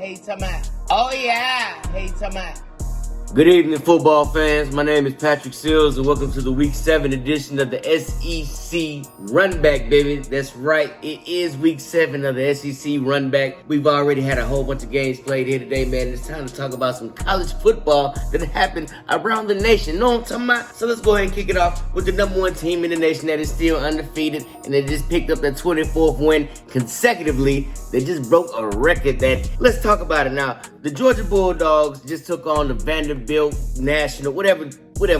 Hey, Tama. Oh, yeah. Hey, Tama. Good evening, football fans. My name is Patrick Seals, and welcome to the Week 7 edition of the SEC Runback, baby. That's right, it is Week 7 of the SEC Runback. We've already had a whole bunch of games played here today, man. It's time to talk about some college football that happened around the nation. Know what I'm talking about? So let's go ahead and kick it off with the number one team in the nation that is still undefeated, and they just picked up their 24th win consecutively. They just broke a record that, let's talk about it now. The Georgia Bulldogs just took on the Vanderbilt National, whatever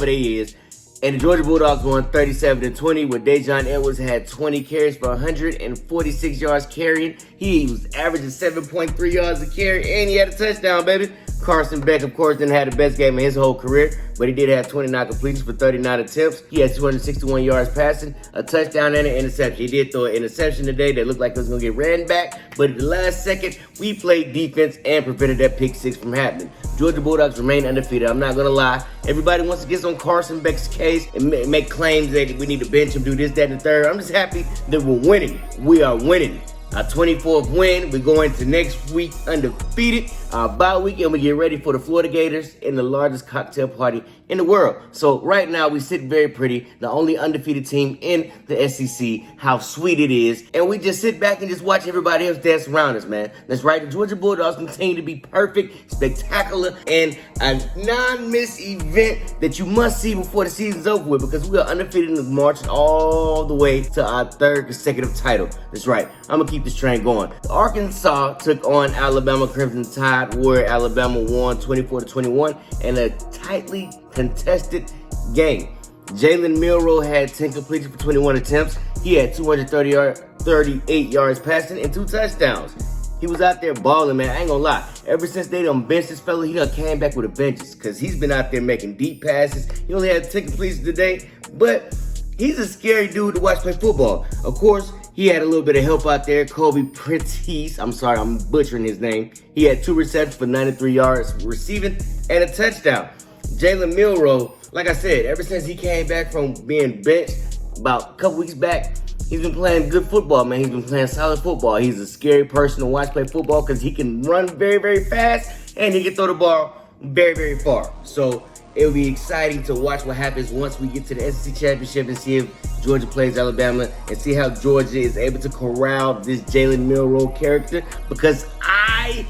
they is. And the Georgia Bulldogs won 37-20, where Dejon Edwards had 20 carries for 146 yards carrying. He was averaging 7.3 yards a carry, and he had a touchdown, baby. Carson Beck, of course, didn't have the best game of his whole career, but he did have 29 completions for 39 attempts. He had 261 yards passing, a touchdown, and an interception. He did throw an interception today that looked like it was going to get ran back, but at the last second, we played defense and prevented that pick six from happening. Georgia Bulldogs remain undefeated. I'm not going to lie. Everybody wants to get on Carson Beck's case and make claims that we need to bench him, do this, that, and the third. I'm just happy that we're winning. We are winning. Our 24th win. We go into next week undefeated. Our bye week, and we get ready for the Florida Gators in the largest cocktail party in the world. So right now we sit very pretty, the only undefeated team in the SEC. How sweet it is. And we just sit back and just watch everybody else dance around us, man. That's right. The Georgia Bulldogs continue to be perfect, spectacular, and a non-miss event that you must see before the season's over with, because we are undefeated and marching all the way to our third consecutive title. That's right. I'm going to keep this train going. Arkansas took on Alabama Crimson Tide, where Alabama won 24-21 in a tightly contested game. Jalen Milroe had 10 completions for 21 attempts. He had 238 yards passing and 2 touchdowns. He was out there balling, man. I ain't gonna lie. Ever since they done benched this fella, he done came back with a vengeance, because he's been out there making deep passes. He only had 10 completions today, but he's a scary dude to watch play football. Of course, he had a little bit of help out there. Kobe Prentice, I'm sorry, I'm butchering his name. He had 2 receptions for 93 yards receiving and a touchdown. Jalen Milroe, like I said, ever since he came back from being benched about a couple weeks back, he's been playing good football, man. He's been playing solid football. He's a scary person to watch play football, because he can run very, very fast, and he can throw the ball very, very far. So it'll be exciting to watch what happens once we get to the SEC Championship and see if Georgia plays Alabama, and see how Georgia is able to corral this Jalen Milroe character, because I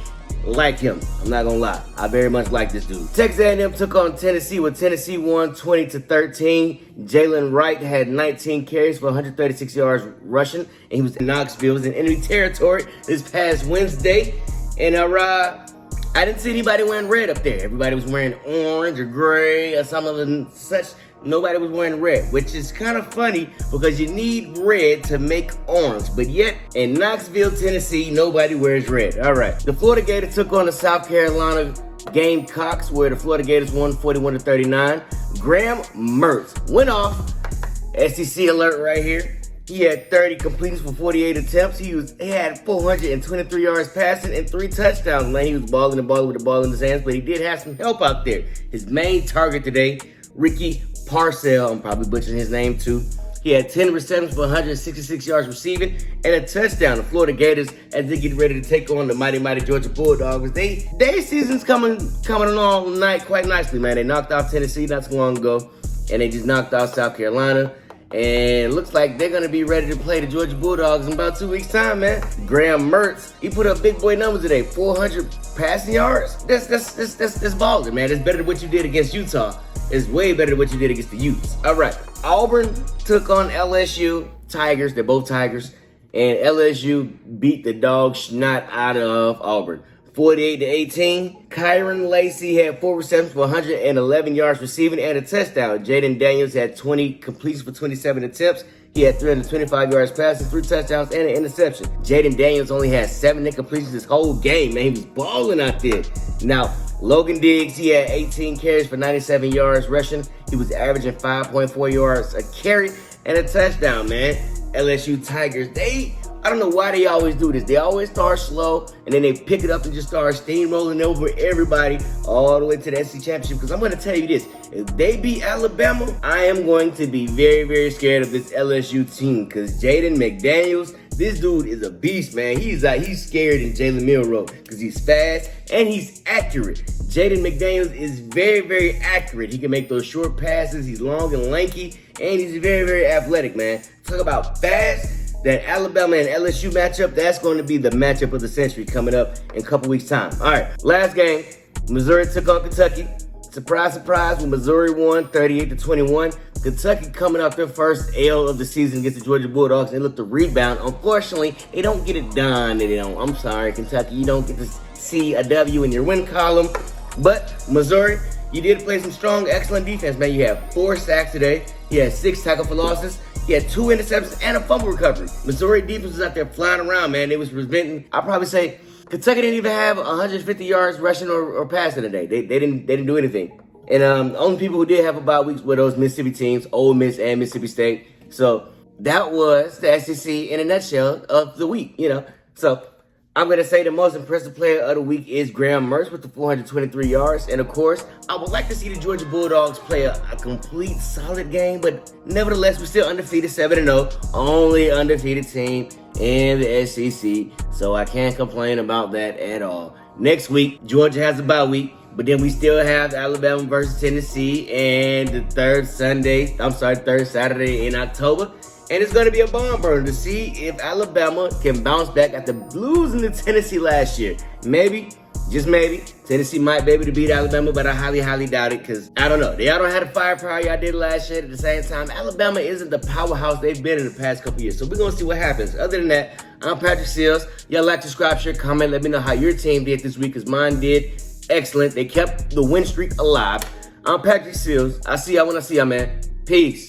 like him. I'm not gonna lie. I very much like this dude. Texas A&M took on Tennessee, where Tennessee won 20-13. Jalen Wright had 19 carries for 136 yards rushing, and he was in Knoxville. It was in enemy territory this past Wednesday. And I didn't see anybody wearing red up there. Everybody was wearing orange or gray or some of them such. Nobody was wearing red, which is kind of funny, because you need red to make orange. But yet, in Knoxville, Tennessee, nobody wears red. All right. The Florida Gators took on the South Carolina Gamecocks, where the Florida Gators won 41-39. Graham Mertz went off. SEC alert right here. He had 30 completions for 48 attempts. He had 423 yards passing and 3 touchdowns. Man, he was balling with the ball in his hands, but he did have some help out there. His main target today, Ricky Parcell, I'm probably butchering his name too. He had 10 receptions for 166 yards receiving and a touchdown. The Florida Gators, as they get ready to take on the mighty Georgia Bulldogs, their season's coming along quite nicely, man. They knocked off Tennessee not too long ago, and they just knocked off South Carolina. And it looks like they're going to be ready to play the Georgia Bulldogs in about 2 weeks' time, man. Graham Mertz, he put up big boy numbers today. 400 passing yards. That's balling, man. That's better than what you did against Utah. It's way better than what you did against the Utes. All right. Auburn took on LSU Tigers. They're both Tigers. And LSU beat the dog snot out of Auburn, 48-18. Kyron Lacey had 4 receptions for 111 yards receiving and a touchdown. Jaden Daniels had 20 completions for 27 attempts. He had 325 yards passing, 3 touchdowns, and an interception. Jaden Daniels only had 7 incompletions this whole game, man. He was balling out there. Now, Logan Diggs, he had 18 carries for 97 yards rushing. He was averaging 5.4 yards a carry and a touchdown, man. LSU Tigers, I don't know why they always do this. They always start slow, and then they pick it up and just start steamrolling over everybody all the way to the SEC Championship. Because I'm going to tell you this. If they beat Alabama, I am going to be very, very scared of this LSU team. Because Jaden McDaniels, This dude is a beast, man. He's scared in Jalen Milroe because he's fast and he's accurate. Jaden McDaniels is very, very accurate. He can make those short passes. He's long and lanky, and he's very, very athletic, man. Talk about fast. That Alabama and LSU matchup, that's going to be the matchup of the century coming up in a couple weeks' time. All right, last game, Missouri took on Kentucky. Surprise, surprise, when Missouri won 38-21. Kentucky coming off their first L of the season against the Georgia Bulldogs. They look to rebound. Unfortunately, they don't get it done. I'm sorry, Kentucky. You don't get to see a W in your win column. But Missouri, you did play some strong, excellent defense, man. You had 4 sacks today. You had 6 tackle for losses. You had 2 interceptions and a fumble recovery. Missouri defense was out there flying around, man. They was preventing. I'd probably say Kentucky didn't even have 150 yards rushing or passing today. They didn't do anything. And the only people who did have a bye weeks were those Mississippi teams, Ole Miss and Mississippi State. So that was the SEC in a nutshell of the week, So I'm going to say the most impressive player of the week is Graham Mertz with the 423 yards. And, of course, I would like to see the Georgia Bulldogs play a complete solid game. But nevertheless, we're still undefeated, 7-0. Only undefeated team in the SEC. So I can't complain about that at all. Next week, Georgia has a bye week. But then we still have Alabama versus Tennessee and the third Saturday in October. And it's going to be a barn burner to see if Alabama can bounce back after losing to Tennessee last year. Maybe, just maybe, Tennessee might be able to beat Alabama, but I highly, highly doubt it because, I don't know. Y'all don't have the firepower y'all did last year. At the same time, Alabama isn't the powerhouse they've been in the past couple years. So we're going to see what happens. Other than that, I'm Patrick Seals. Y'all like, subscribe, share, comment. Let me know how your team did this week because mine did excellent. They kept the win streak alive. I'm Patrick Seals. I'll see y'all when I see y'all, man. Peace.